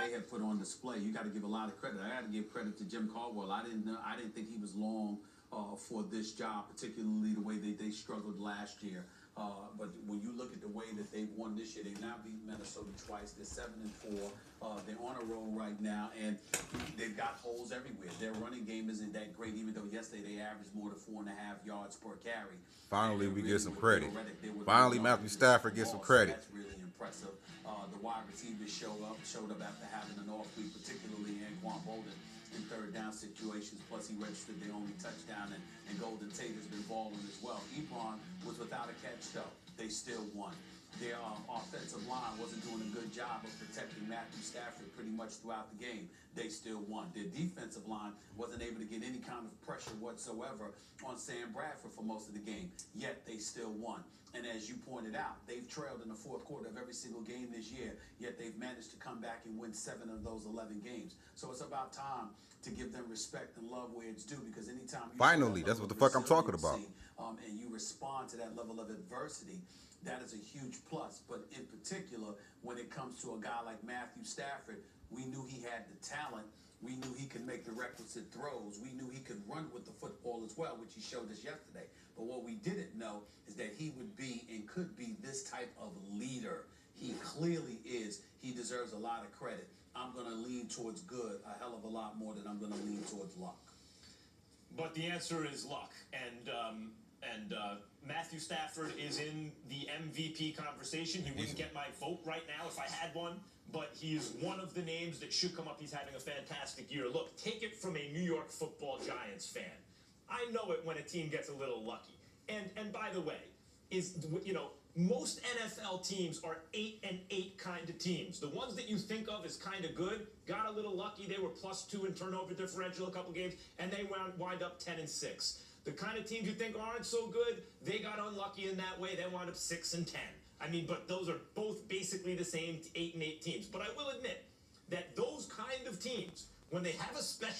they have put on display. You got to give a lot of credit. I got to give credit to Jim Caldwell. I didn't think he was long for this job, particularly the way they struggled last year. But when you look at the way that they've won this year, they've now beaten Minnesota twice. They're 7-4. They're on a roll right now, and they've got holes everywhere. Their running game isn't that great, even though yesterday they averaged more than 4.5 yards per carry. Finally, we get some credit. Finally, Matthew Stafford gets some credit. That's really impressive. The wide receivers showed up after having an off week, particularly Anquan Bolden in third down situations. Plus, he registered their only touchdown, and Golden Tate has been balling as well. Ebron was without a catch, though. They still won. Their offensive line wasn't doing a good job of protecting Matthew Stafford pretty much throughout the game. They still won. Their defensive line wasn't able to get any kind of pressure whatsoever on Sam Bradford for most of the game, yet they still won. And as you pointed out, they've trailed in the fourth quarter of every single game this year, yet they've managed to come back and win 7 of those 11 games. So it's about time to give them respect and love where it's due, because anytime you finally, that's what the fuck I'm talking about. And you respond to that level of adversity, that is a huge plus. But in particular, when it comes to a guy like Matthew Stafford, we knew he had the talent. We knew he could make the requisite throws. We knew he could run with the football as well, which he showed us yesterday. But what we didn't know is that he would be and could be this type of leader. He clearly is. He deserves a lot of credit. I'm going to lean towards good a hell of a lot more than I'm going to lean towards luck. But the answer is luck. And Matthew Stafford is in the MVP conversation. He wouldn't get my vote right now if I had one, but he is one of the names that should come up. He's having a fantastic year. Look, take it from a New York Football Giants fan. I know it when a team gets a little lucky. And by the way, most NFL teams are 8-8 kind of teams. The ones that you think of as kind of good got a little lucky. They were +2 in turnover differential a couple games, and they wind up 10-6. The kind of teams you think aren't so good, they got unlucky in that way. They wound up 6-10. I mean, but those are both basically the same 8-8 teams. But I will admit that those kind of teams, when they have a special